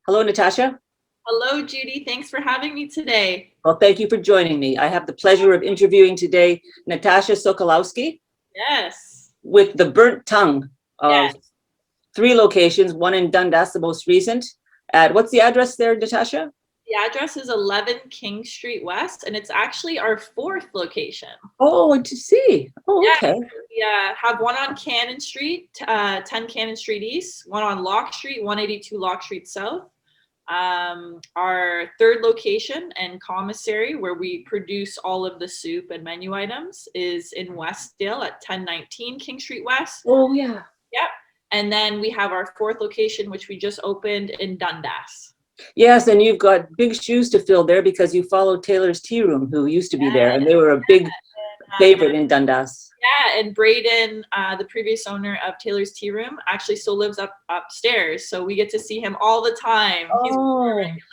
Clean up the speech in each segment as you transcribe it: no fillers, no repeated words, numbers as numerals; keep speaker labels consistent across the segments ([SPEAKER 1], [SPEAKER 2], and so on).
[SPEAKER 1] Hello, Natasha.
[SPEAKER 2] Hello, Judy. Thanks for having me today.
[SPEAKER 1] Well, thank you for joining me. I have the pleasure of interviewing today Natasha Sokolowski
[SPEAKER 2] Yes.
[SPEAKER 1] with the burnt tongue of
[SPEAKER 2] Yes.
[SPEAKER 1] three locations, one in Dundas, the most recent. What's the address there, Natasha?
[SPEAKER 2] The address is 11 King Street West, and it's actually our fourth location.
[SPEAKER 1] Oh, to see. Oh,
[SPEAKER 2] Yeah,
[SPEAKER 1] okay.
[SPEAKER 2] we have one on Cannon Street, 10 Cannon Street East, one on Locke Street, 182 Locke Street South. Our third location and commissary, where we produce all of the soup and menu items, is in Westdale at 1019 King Street West.
[SPEAKER 1] Oh, yeah.
[SPEAKER 2] Yep. And then we have our fourth location, which we just opened in Dundas.
[SPEAKER 1] Yes, and you've got big shoes to fill there because you followed Taylor's Tea Room, who used to be there, and they were a big favorite in Dundas.
[SPEAKER 2] Yeah, and Braden, the previous owner of Taylor's Tea Room, actually still lives upstairs, so we get to see him all the time. He's one of our regulars.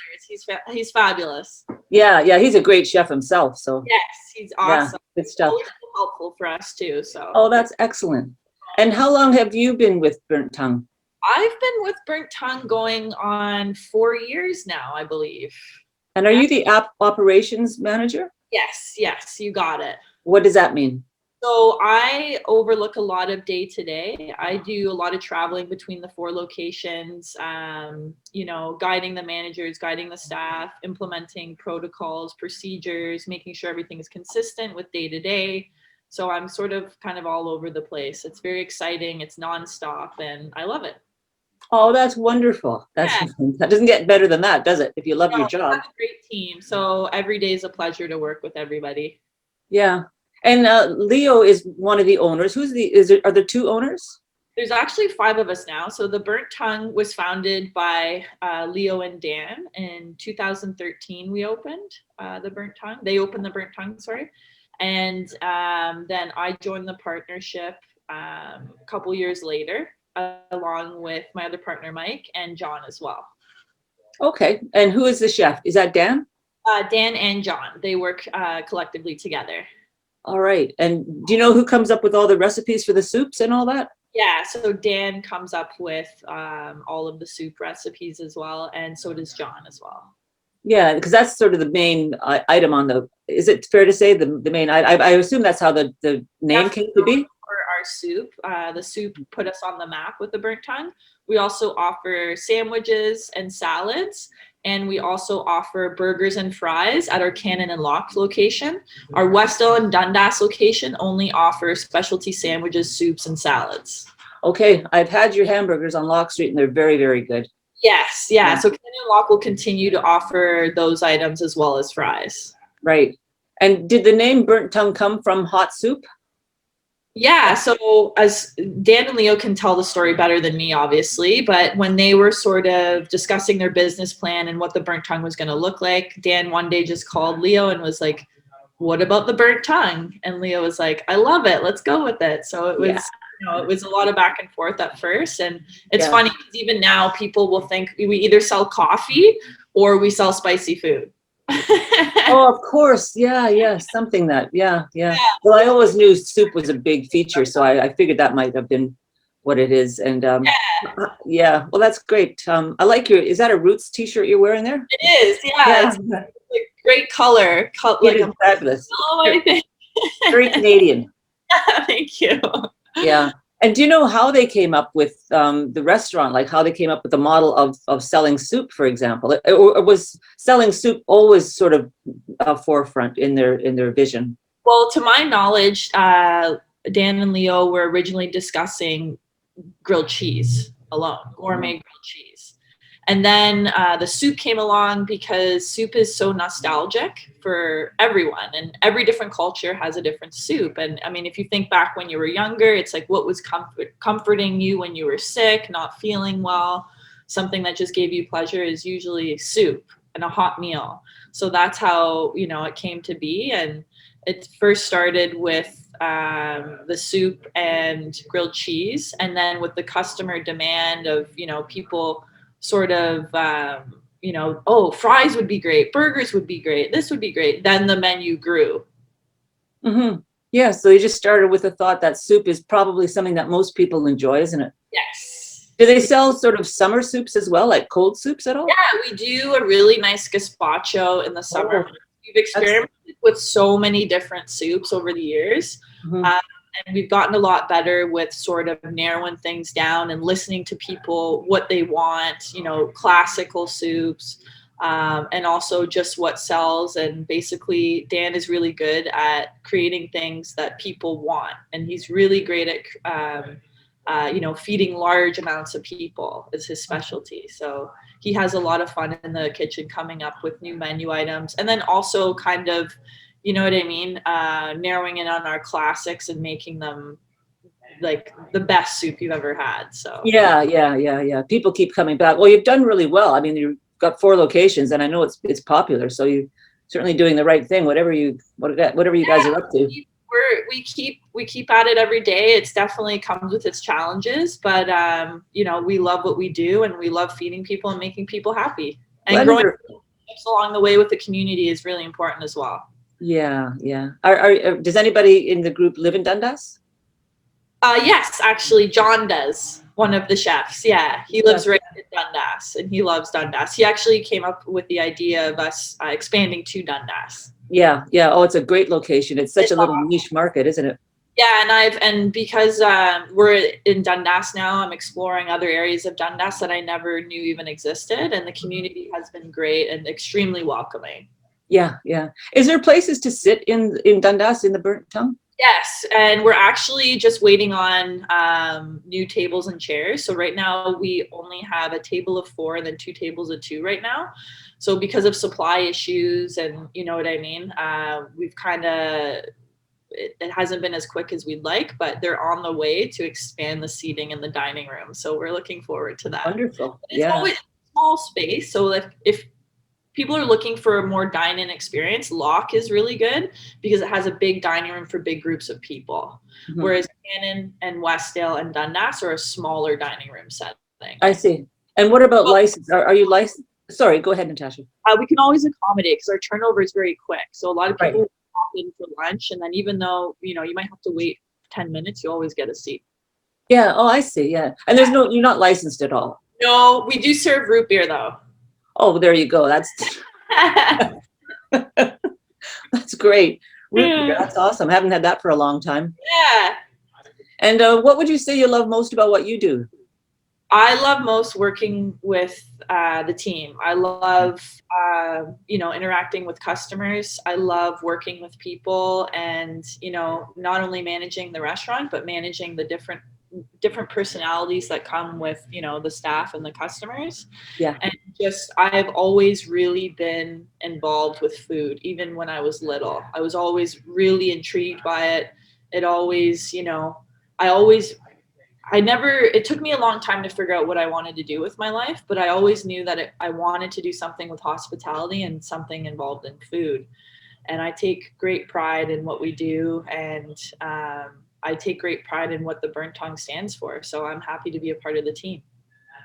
[SPEAKER 2] He's fabulous.
[SPEAKER 1] Yeah, he's a great chef himself. So
[SPEAKER 2] yes, he's awesome.
[SPEAKER 1] Yeah, good stuff.
[SPEAKER 2] Always helpful for us too. So.
[SPEAKER 1] Oh, that's excellent. And how long have you been with Burnt Tongue?
[SPEAKER 2] I've been with Burnt Tongue going on 4 years now, I believe.
[SPEAKER 1] And are you the operations manager?
[SPEAKER 2] Yes, you got it.
[SPEAKER 1] What does that mean?
[SPEAKER 2] So I overlook a lot of day to day. I do a lot of traveling between the four locations, guiding the managers, guiding the staff, implementing protocols, procedures, making sure everything is consistent with day to day. So I'm sort of kind of all over the place. It's very exciting. It's nonstop and I love it.
[SPEAKER 1] Oh, that's wonderful. That doesn't get better than that, does it? If you love your job.
[SPEAKER 2] I have a great team. So every day is a pleasure to work with everybody.
[SPEAKER 1] Yeah. And Leo is one of the owners. Are there two owners?
[SPEAKER 2] There's actually 5 of us now. So the Burnt Tongue was founded by Leo and Dan in 2013. We opened the Burnt Tongue. They opened the Burnt Tongue, sorry. And then I joined the partnership a couple years later, along with my other partner, Mike, and John as well.
[SPEAKER 1] Okay. And who is the chef? Is that Dan?
[SPEAKER 2] Dan and John. They work collectively together.
[SPEAKER 1] All right. And do you know who comes up with all the recipes for the soups and all that?
[SPEAKER 2] Yeah, so Dan comes up with all of the soup recipes as well, and so does John as well.
[SPEAKER 1] Yeah, because that's sort of the main item on the, is it fair to say the main, I assume that's how the name came to be?
[SPEAKER 2] For our soup, the soup put us on the map with the Burnt Tongue. We also offer sandwiches and salads. And we also offer burgers and fries at our Cannon and Locke location. Our Westdale and Dundas location only offers specialty sandwiches, soups, and salads.
[SPEAKER 1] Okay, I've had your hamburgers on Locke Street, and they're very, very good.
[SPEAKER 2] Yes, yeah. So Cannon and Locke will continue to offer those items as well as fries.
[SPEAKER 1] Right. And did the name Burnt Tongue come from hot soup?
[SPEAKER 2] Yeah, so as Dan and Leo can tell the story better than me, obviously, but when they were sort of discussing their business plan and what the Burnt Tongue was going to look like, Dan one day just called Leo and was like, what about the Burnt Tongue? And Leo was like, I love it. Let's go with it. So it was, it was a lot of back and forth at first. And it's funny because even now people will think we either sell coffee or we sell spicy food.
[SPEAKER 1] Oh, of course. Yeah. Something that, yeah. Well, I always knew soup was a big feature, so I figured that might have been what it is. And well, that's great. I like is that a Roots t-shirt you're wearing there?
[SPEAKER 2] It is, yeah. It's like great color.
[SPEAKER 1] It is fabulous. Very Canadian.
[SPEAKER 2] Thank you.
[SPEAKER 1] Yeah. And do you know how they came up with the restaurant, like how they came up with the model of selling soup, for example? Or was selling soup always sort of a forefront in their vision?
[SPEAKER 2] Well, to my knowledge, Dan and Leo were originally discussing grilled cheese alone, gourmet grilled cheese. And then the soup came along because soup is so nostalgic for everyone, and every different culture has a different soup. And I mean, if you think back when you were younger, it's like what was comforting you when you were sick, not feeling well, something that just gave you pleasure is usually soup and a hot meal. So that's how, it came to be. And it first started with the soup and grilled cheese. And then with the customer demand of, people sort of, fries would be great, burgers would be great, this would be great. Then the menu grew.
[SPEAKER 1] Mm-hmm. Yeah, so you just started with the thought that soup is probably something that most people enjoy, isn't it?
[SPEAKER 2] Yes.
[SPEAKER 1] Do they sell sort of summer soups as well, like cold soups at all?
[SPEAKER 2] Yeah, we do a really nice gazpacho in the summer.
[SPEAKER 1] Oh,
[SPEAKER 2] We've experimented with so many different soups over the years.
[SPEAKER 1] mhm.
[SPEAKER 2] Um, and we've gotten a lot better with sort of narrowing things down and listening to people, what they want, you know, classical soups, and also just what sells. And basically, Dan is really good at creating things that people want. And he's really great at, you know, feeding large amounts of people is his specialty. So he has a lot of fun in the kitchen coming up with new menu items. And then also kind of, you know what I mean, narrowing in on our classics and making them like the best soup you've ever had. So
[SPEAKER 1] Yeah. People keep coming back. Well, you've done really well. I mean, you've got 4 locations, and I know it's popular. So you're certainly doing the right thing. Whatever you guys are up to.
[SPEAKER 2] we keep at it every day. It's definitely comes with its challenges, but you know, we love what we do, and we love feeding people and making people happy. And growing along the way with the community is really important as well.
[SPEAKER 1] Yeah. Does anybody in the group live in Dundas?
[SPEAKER 2] Yes, actually, John does. One of the chefs. Yeah, he lives right in Dundas, and he loves Dundas. He actually came up with the idea of us expanding to Dundas.
[SPEAKER 1] Yeah. Oh, it's a great location. It's such a little niche market, isn't it?
[SPEAKER 2] Yeah, and because we're in Dundas now, I'm exploring other areas of Dundas that I never knew even existed, and the community has been great and extremely welcoming.
[SPEAKER 1] Yeah. Is there places to sit in Dundas in the Burnt Tongue?
[SPEAKER 2] Yes, and we're actually just waiting on new tables and chairs. So right now we only have a table of 4 and then 2 tables of 2 right now. So because of supply issues and you know what I mean, we've kind of it hasn't been as quick as we'd like, but they're on the way to expand the seating in the dining room. So we're looking forward to that.
[SPEAKER 1] Wonderful.
[SPEAKER 2] It's always a small space. So if people are looking for a more dine-in experience, Locke is really good because it has a big dining room for big groups of people. Mm-hmm. Whereas Cannon and Westdale and Dundas are a smaller dining room setting.
[SPEAKER 1] I see. And what about license? Are you licensed? Sorry, go ahead, Natasha.
[SPEAKER 2] We can always accommodate because our turnover is very quick. So a lot of people pop in for lunch, and then even though, you know, you might have to wait 10 minutes, you always get a seat.
[SPEAKER 1] Yeah. Oh, I see. Yeah. And you're not licensed at all.
[SPEAKER 2] No, we do serve root beer though.
[SPEAKER 1] Oh, there you go. That's that's great. Root beer, that's awesome. I haven't had that for a long time.
[SPEAKER 2] Yeah.
[SPEAKER 1] And what would you say you love most about what you do?
[SPEAKER 2] I love most working with the team. I love, you know, interacting with customers. I love working with people and, you know, not only managing the restaurant, but managing the different personalities that come with, you know, the staff and the customers.
[SPEAKER 1] Yeah.
[SPEAKER 2] And just, I've always really been involved with food. Even when I was little, I was always really intrigued by it. It always, you know, it took me a long time to figure out what I wanted to do with my life, but I always knew that I wanted to do something with hospitality and something involved in food. And I take great pride in what we do. And I take great pride in what the Burnt Tongue stands for. So I'm happy to be a part of the team.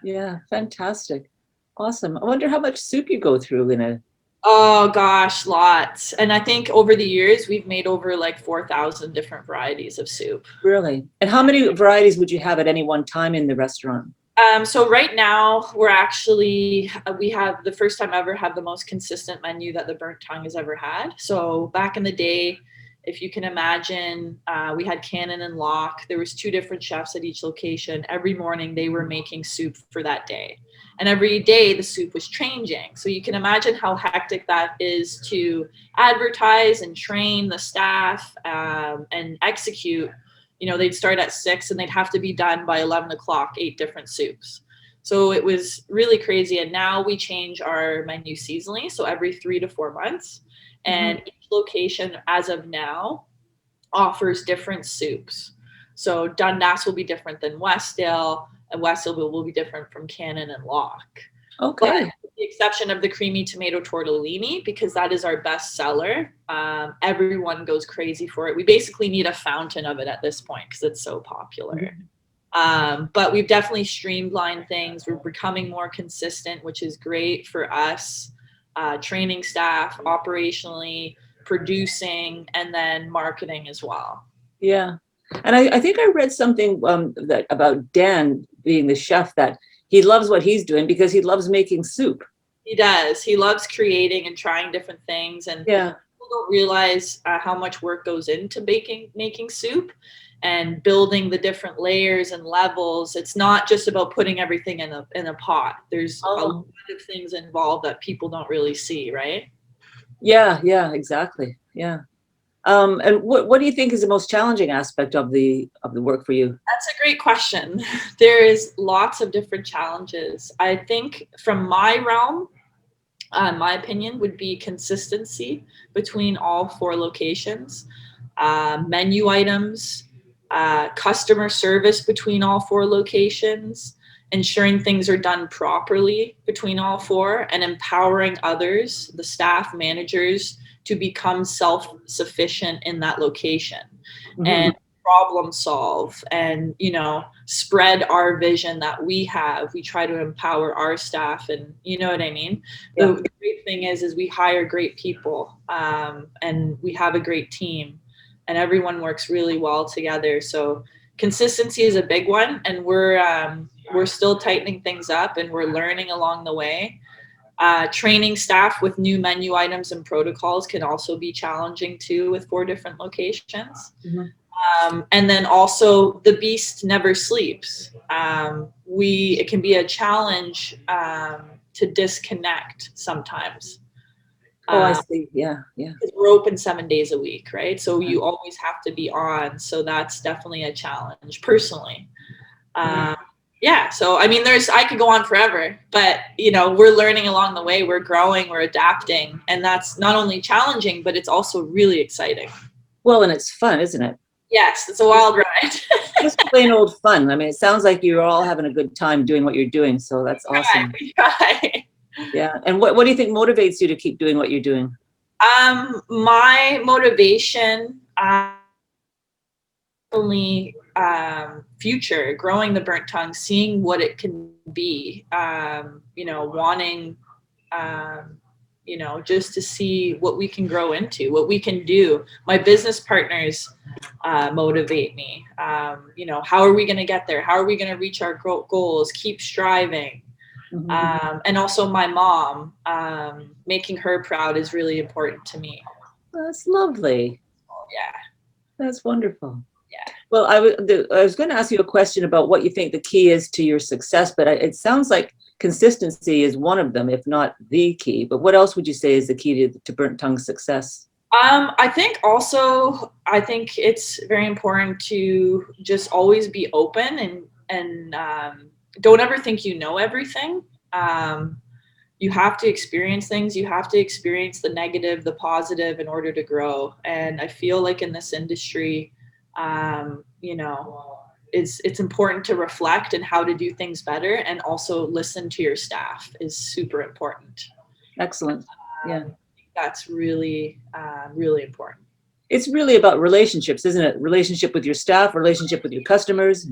[SPEAKER 1] Yeah, fantastic. Awesome. I wonder how much soup you go through in a...
[SPEAKER 2] Oh gosh, lots. And I think over the years, we've made over like 4,000 different varieties of soup.
[SPEAKER 1] Really? And how many varieties would you have at any one time in the restaurant?
[SPEAKER 2] So right now we have the first time ever have the most consistent menu that the Burnt Tongue has ever had. So back in the day, if you can imagine, we had Cannon and Locke. There was 2 different chefs at each location. Every morning they were making soup for that day. And every day the soup was changing. So you can imagine how hectic that is to advertise and train the staff and execute. You know, they'd start at 6 and they'd have to be done by 11 o'clock, 8 different soups. So it was really crazy. And now we change our menu seasonally. So every 3 to 4 months. And each location as of now offers different soups. So Dundas will be different than Westdale, and Westdale will be different from Cannon and Locke.
[SPEAKER 1] Okay.
[SPEAKER 2] But with the exception of the creamy tomato tortellini, because that is our best seller. Everyone goes crazy for it. We basically need a fountain of it at this point because it's so popular. But we've definitely streamlined things. We're becoming more consistent, which is great for us. Training staff, operationally, producing, and then marketing as well.
[SPEAKER 1] Yeah. And I think I read something that about Dan being the chef, that he loves what he's doing because he loves making soup.
[SPEAKER 2] He does. He loves creating and trying different things, and
[SPEAKER 1] Yeah.
[SPEAKER 2] people don't realize how much work goes into making soup and building the different layers and levels. It's not just about putting everything in a pot. There's a lot of things involved that people don't really see, right?
[SPEAKER 1] Yeah, yeah, exactly. Yeah. And what do you think is the most challenging aspect of the work for you?
[SPEAKER 2] That's a great question. There is lots of different challenges. I think from my realm, my opinion would be consistency between all 4 locations, menu items, customer service between all 4 locations, ensuring things are done properly between all 4, and empowering others, the staff, managers, to become self-sufficient in that location.
[SPEAKER 1] Mm-hmm.
[SPEAKER 2] And problem solve and, spread our vision that we have. We try to empower our staff, and you know what I mean?
[SPEAKER 1] Yeah.
[SPEAKER 2] The great thing is we hire great people, and we have a great team, and everyone works really well together. So consistency is a big one, and we're still tightening things up, and we're learning along the way. Training staff with new menu items and protocols can also be challenging too, with 4 different locations.
[SPEAKER 1] Mm-hmm.
[SPEAKER 2] And then also the beast never sleeps. It can be a challenge to disconnect sometimes.
[SPEAKER 1] I see. Yeah, yeah.
[SPEAKER 2] We're open 7 days a week, right? So you always have to be on. So that's definitely a challenge personally. Yeah. So, I mean, I could go on forever, but we're learning along the way. We're growing, we're adapting, and that's not only challenging, but it's also really exciting.
[SPEAKER 1] Well, and it's fun, isn't it?
[SPEAKER 2] Yes, it's a wild ride.
[SPEAKER 1] Just plain old fun. I mean, it sounds like you're all having a good time doing what you're doing. So that's awesome.
[SPEAKER 2] Right.
[SPEAKER 1] Yeah. And what do you think motivates you to keep doing what you're doing?
[SPEAKER 2] My motivation, only future, growing the Burnt Tongue, seeing what it can be, wanting, just to see what we can grow into, what we can do. My business partners motivate me. How are we going to get there? How are we going to reach our goals? Keep striving.
[SPEAKER 1] Mm-hmm.
[SPEAKER 2] And also my mom, making her proud is really important to me.
[SPEAKER 1] That's lovely.
[SPEAKER 2] Yeah.
[SPEAKER 1] That's wonderful.
[SPEAKER 2] Yeah.
[SPEAKER 1] Well, I was going to ask you a question about what you think the key is to your success, but it sounds like consistency is one of them, if not the key. But what else would you say is the key to Burnt Tongue's success?
[SPEAKER 2] I think it's very important to just always be open, and don't ever think you know everything. You have to experience things. You have to experience the negative, the positive, in order to grow. And I feel like in this industry, it's important to reflect and how to do things better, and also listen to your staff is super important.
[SPEAKER 1] Excellent. Yeah.
[SPEAKER 2] That's really, really important.
[SPEAKER 1] It's really about relationships, isn't it? Relationship with your staff, relationship with your customers.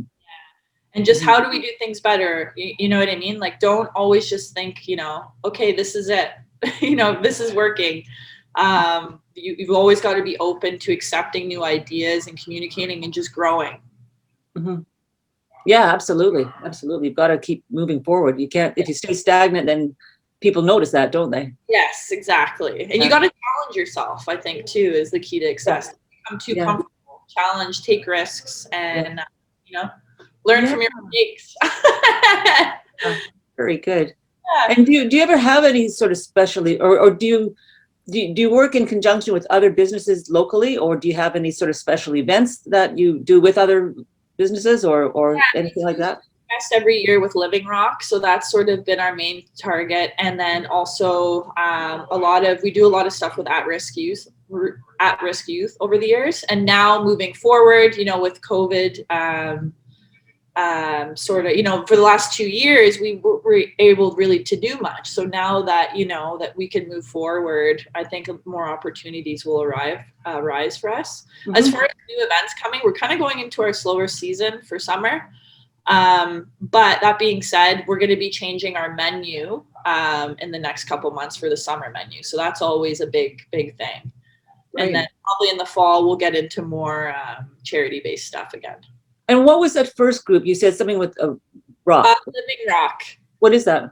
[SPEAKER 2] And just how do we do things better? You know what I mean? Like, don't always just think, okay, this is it. This is working. You've always got to be open to accepting new ideas and communicating and just growing.
[SPEAKER 1] Mm-hmm. Yeah, absolutely. Absolutely. You've got to keep moving forward. You can't, if you stay stagnant, then people notice that, don't they?
[SPEAKER 2] Yes, exactly. And you got to challenge yourself, I think, too, is the key to success. Become too comfortable, challenge, take risks, and, learn from your mistakes.
[SPEAKER 1] Very good. Yeah. And do you ever have any sort of specialty, or do you work in conjunction with other businesses locally, or do you have any sort of special events that you do with other businesses or anything like that?
[SPEAKER 2] Every year with Living Rock, so that's sort of been our main target. And then also we do a lot of stuff with at-risk youth over the years. And now moving forward, with COVID, for the last 2 years, we were able really to do much. So now that, that we can move forward, I think more opportunities will rise for us. Mm-hmm. As far as new events coming, we're kind of going into our slower season for summer. But that being said, we're going to be changing our menu in the next couple months for the summer menu. So that's always a big thing. Right. And then probably in the fall, we'll get into more charity-based stuff again.
[SPEAKER 1] And what was that first group? You said something with a rock.
[SPEAKER 2] Living Rock.
[SPEAKER 1] What is that?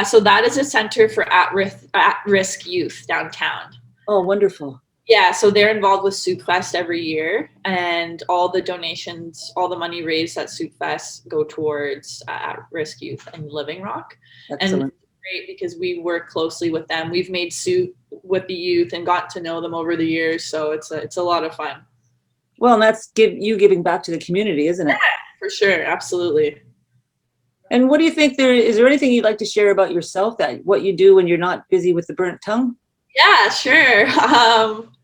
[SPEAKER 2] So that is a center for at-risk youth downtown.
[SPEAKER 1] Oh, wonderful.
[SPEAKER 2] Yeah, so they're involved with Soup Fest every year, and all the donations, all the money raised at Soup Fest go towards at-risk youth in Living Rock.
[SPEAKER 1] Excellent.
[SPEAKER 2] And it's great because we work closely with them. We've made soup with the youth and got to know them over the years, so it's a lot of fun.
[SPEAKER 1] Well, and that's giving back to the community, isn't it?
[SPEAKER 2] Yeah, for sure, absolutely.
[SPEAKER 1] And what do you think is there anything you'd like to share about yourself, that what you do when you're not busy with the burnt tongue?
[SPEAKER 2] Yeah, sure.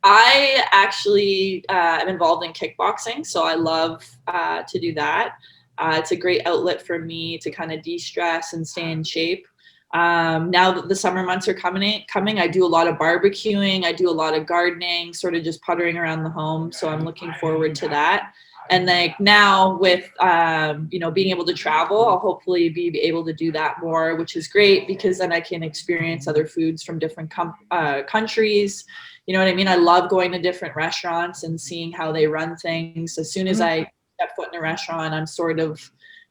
[SPEAKER 2] I actually am involved in kickboxing, so I love to do that. It's a great outlet for me to kind of de-stress and stay in shape. Now that the summer months are coming, I do a lot of barbecuing. I do a lot of gardening, sort of just puttering around the home. So I'm looking forward to that. And like now with, being able to travel, I'll hopefully be able to do that more, which is great because then I can experience other foods from different countries. You know what I mean? I love going to different restaurants and seeing how they run things. As soon as I step foot in a restaurant, I'm sort of,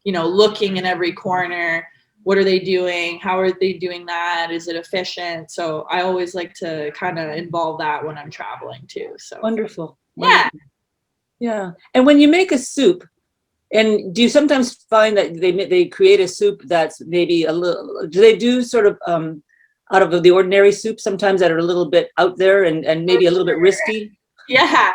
[SPEAKER 2] looking in every corner. What are they doing? How are they doing that? Is it efficient? So I always like to kind of involve that when I'm traveling too. So
[SPEAKER 1] wonderful.
[SPEAKER 2] Yeah.
[SPEAKER 1] Yeah. And when you make a soup, and do you sometimes find that they create a soup that's maybe a little, do they do sort of out of the ordinary soup sometimes that are a little bit out there and maybe a little bit risky?
[SPEAKER 2] Yeah.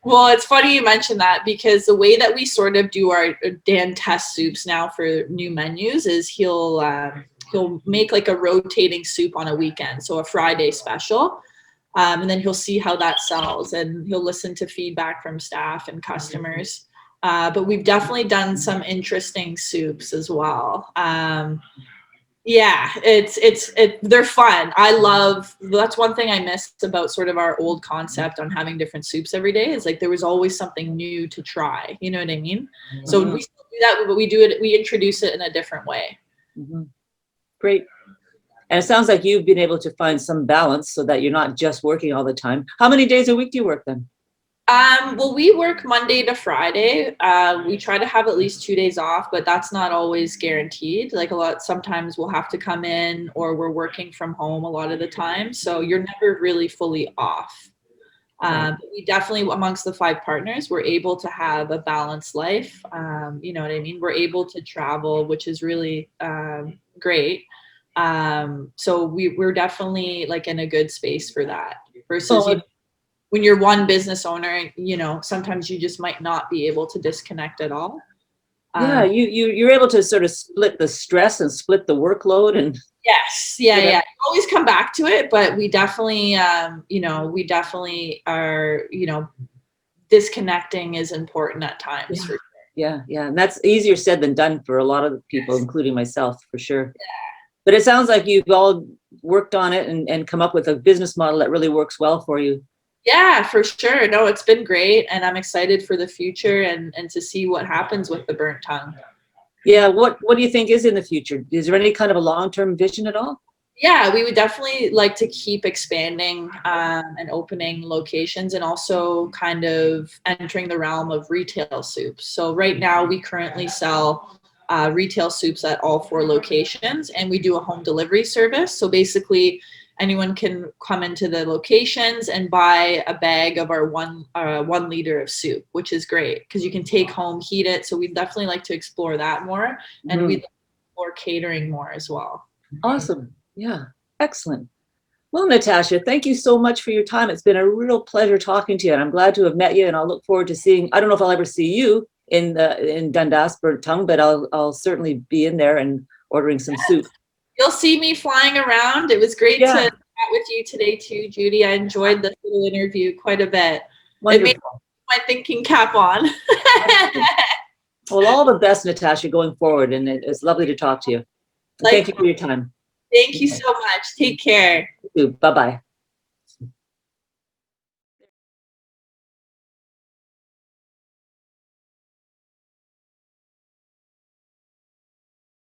[SPEAKER 2] Well, it's funny you mentioned that because the way that we sort of do our Dan test soups now for new menus is he'll make like a rotating soup on a weekend, so a Friday special. And then he'll see how that sells and he'll listen to feedback from staff and customers. But we've definitely done some interesting soups as well. Yeah, they're fun. That's one thing I missed about sort of our old concept on having different soups every day is like there was always something new to try. You know what I mean? Mm-hmm. So we still do that, but we introduce it in a different way.
[SPEAKER 1] Mm-hmm. Great. And it sounds like you've been able to find some balance so that you're not just working all the time. How many days a week do you work then?
[SPEAKER 2] Well, we work Monday to Friday. We try to have at least 2 days off, but that's not always guaranteed. Like sometimes we'll have to come in or we're working from home a lot of the time. So you're never really fully off. But we definitely, amongst the 5 partners, we're able to have a balanced life. You know what I mean? We're able to travel, which is really great. So we're definitely like in a good space for that versus when you're one business owner, sometimes you just might not be able to disconnect at all.
[SPEAKER 1] Yeah, you're able to sort of split the stress and split the workload and.
[SPEAKER 2] Yes, yeah. Always come back to it, but we definitely, are, disconnecting is important at times.
[SPEAKER 1] Yeah.
[SPEAKER 2] For sure.
[SPEAKER 1] Yeah, and that's easier said than done for a lot of people, including myself, for sure.
[SPEAKER 2] Yeah.
[SPEAKER 1] But it sounds like you've all worked on it and come up with a business model that really works well for you.
[SPEAKER 2] Yeah, for sure. No, it's been great. And I'm excited for the future and to see what happens with the burnt tongue.
[SPEAKER 1] Yeah. What do you think is in the future? Is there any kind of a long-term vision at all?
[SPEAKER 2] Yeah, we would definitely like to keep expanding and opening locations and also kind of entering the realm of retail soups. So right now we currently sell retail soups at all 4 locations and we do a home delivery service. So basically anyone can come into the locations and buy a bag of our 1 liter of soup, which is great because you can take home, heat it. So we'd definitely like to explore that more and we'd explore catering more as well.
[SPEAKER 1] Awesome. Yeah. Excellent. Well, Natasha, thank you so much for your time. It's been a real pleasure talking to you and I'm glad to have met you and I'll look forward to seeing, I don't know if I'll ever see you in Dundas burnt tongue, but I'll certainly be in there and ordering some soup.
[SPEAKER 2] You'll see me flying around. It was great to chat with you today too, Judy. I enjoyed this little interview quite a bit.
[SPEAKER 1] Wonderful.
[SPEAKER 2] It made my thinking cap on.
[SPEAKER 1] Well, all the best, Natasha, going forward. And it's lovely to talk to you. Thank you for your time.
[SPEAKER 2] Thank you so much. Take care.
[SPEAKER 1] You too. Bye-bye.